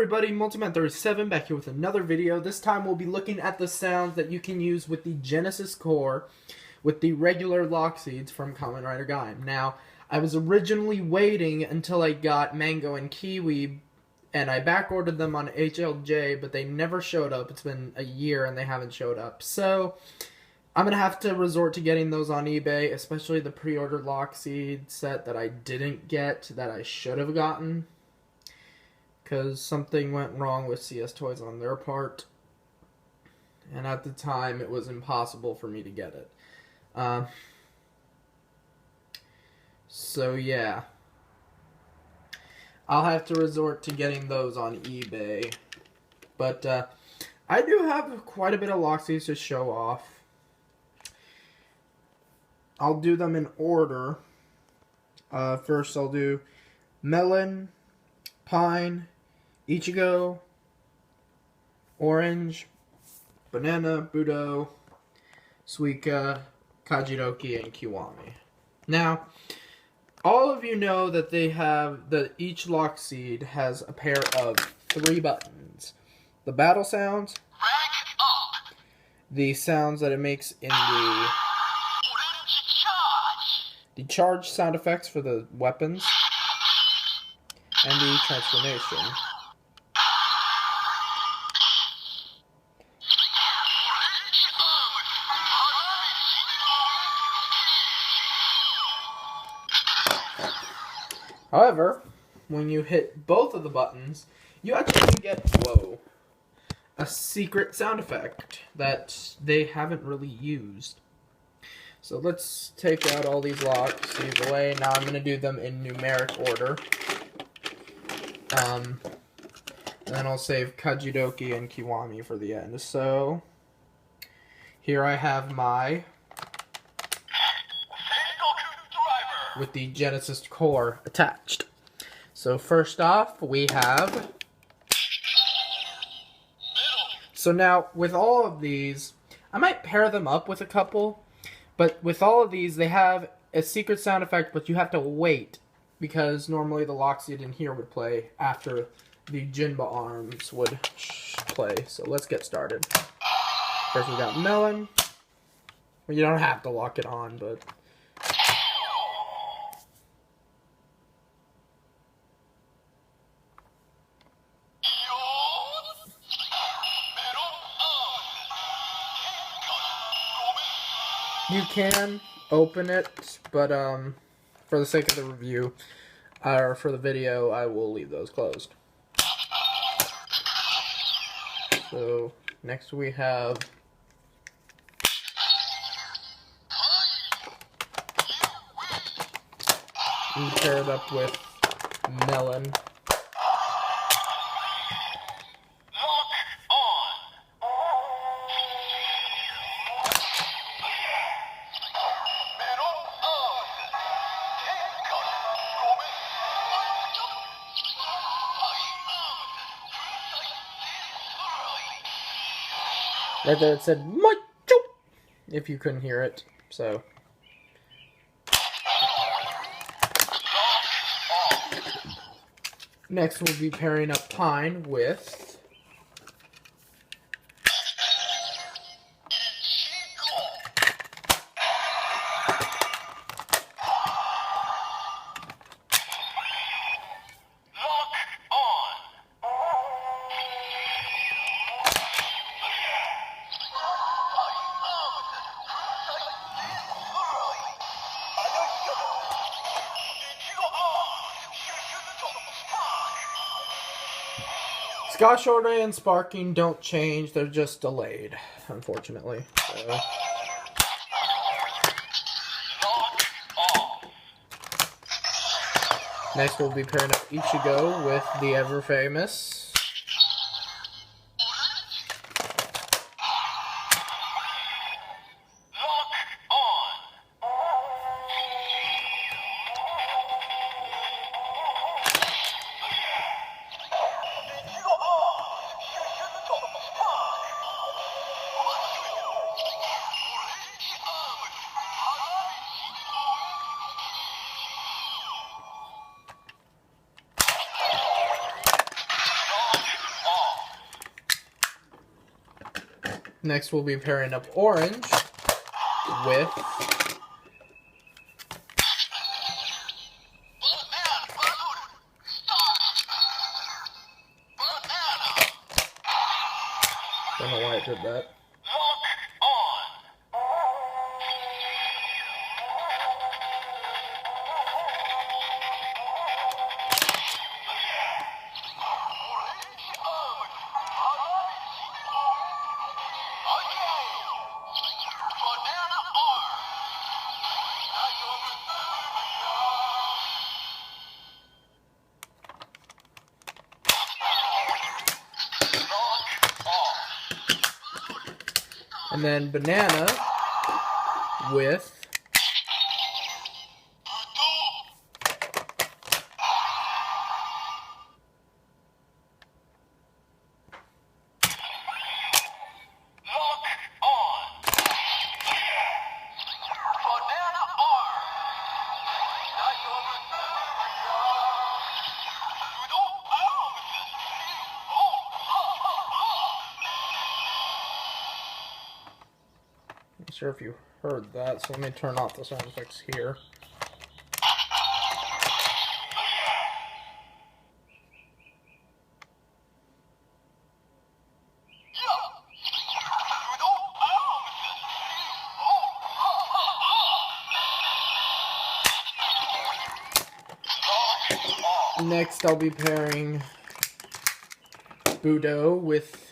everybody, Multiman37 back here with another video. This time we'll be looking at the sounds that you can use with the Genesis core with the regular lock seeds from Kamen Rider Gaim. Now, I was originally waiting until I got Mango and Kiwi, and I backordered them on HLJ, but they never showed up. It's been a year and they haven't showed up. So, I'm going to have to resort to getting those on eBay, especially the pre-order lock seed set that I didn't get, that I should have gotten. Because something went wrong with CS Toys on their part. And at the time, it was impossible for me to get it. So yeah. I'll have to resort to getting those on eBay. But I do have quite a bit of Loxies to show off. I'll do them in order. First I'll do Melon, Pine, Ichigo, Orange, Banana, Budo, Suika, Kajidoki, and Kiwami. Now, all of you know that each lock seed has a pair of 3 buttons. The battle sounds, the sounds that it makes in the charge sound effects for the weapons, and the transformation. However, when you hit both of the buttons, you actually get, a secret sound effect that they haven't really used. So let's take out all these lock seeds away. Now I'm going to do them in numeric order. And then I'll save Kajidoki and Kiwami for the end. So, here I have my with the Genesis core attached. So first off, we have... So now, with all of these, I might pair them up with a couple, but with all of these, they have a secret sound effect, but you have to wait, because normally the lock seed in here would play after the Jinba arms would play. So let's get started. First we got Melon. Well, you don't have to lock it on, but... You can open it, but for the sake of the review, or for the video, I will leave those closed. So, next we have we pair it up with Melon. Right there it said, Macho! If you couldn't hear it, so. Next we'll be pairing up Pine with... Scotch Order and Sparking don't change, they're just delayed, unfortunately. So. Next we'll be pairing up Ichigo with the ever-famous... Next, we'll be pairing up orange with I don't know why it did that. And then banana with not sure if you heard that, so let me turn off the sound effects here. Next, I'll be pairing Budo with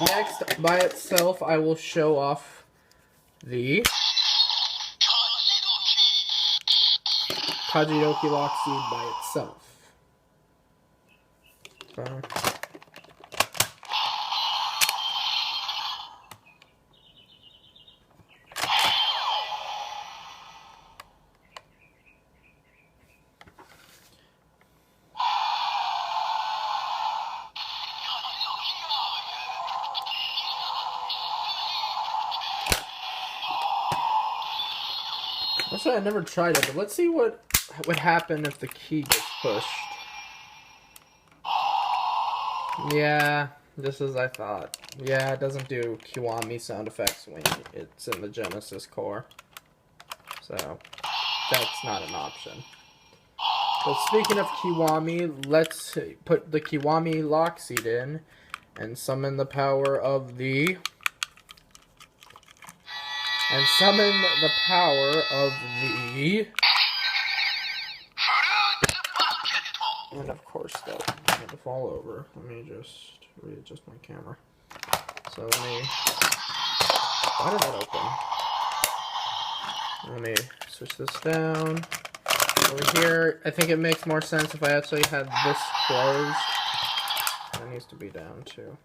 Next, by itself, I will show off the Kajidoki Lock Seed by itself. So, actually, I never tried it, but let's see what would happen if the key gets pushed. Yeah, just as I thought. Yeah, it doesn't do Kiwami sound effects when it's in the Genesis core. So, that's not an option. But speaking of Kiwami, let's put the Kiwami Lock Seed in and summon the power of the... And summon the power of the... And of course that had to fall over. Let me just readjust my camera. So let me... Why did that open? Let me switch this down. Over here, I think it makes more sense if I actually had this closed. It needs to be down too.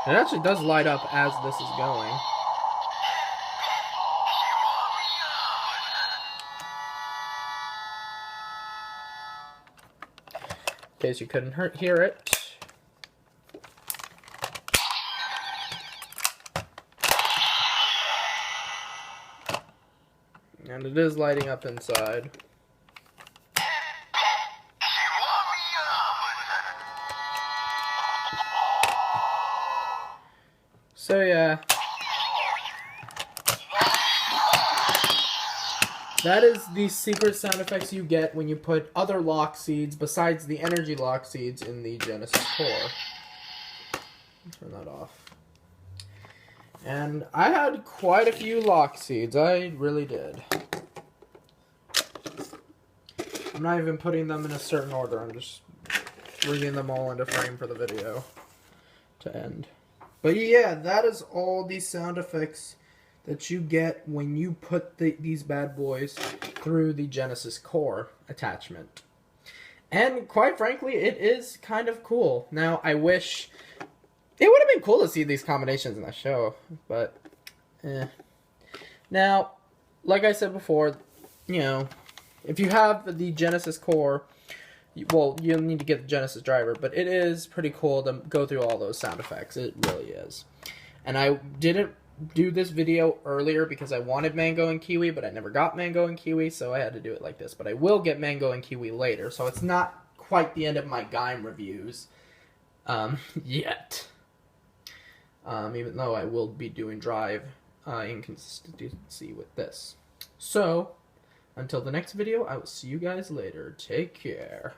It actually does light up as this is going. In case you couldn't hear it. And it is lighting up inside. So yeah, that is the secret sound effects you get when you put other lock seeds besides the energy lock seeds in the Genesis core. Turn that off. And I had quite a few lock seeds, I really did. I'm not even putting them in a certain order, I'm just bringing them all into frame for the video to end. But yeah, that is all the sound effects that you get when you put these bad boys through the Genesis core attachment. And quite frankly, it is kind of cool. Now, I wish it would have been cool to see these combinations in that show, but Now, like I said before, you know, if you have the Genesis core, well, you'll need to get the Genesis driver, but it is pretty cool to go through all those sound effects. It really is. And I didn't do this video earlier because I wanted Mango and Kiwi, but I never got Mango and Kiwi, so I had to do it like this. But I will get Mango and Kiwi later, so it's not quite the end of my gaim reviews yet. Even though I will be doing drive inconsistency with this. So, until the next video, I will see you guys later. Take care.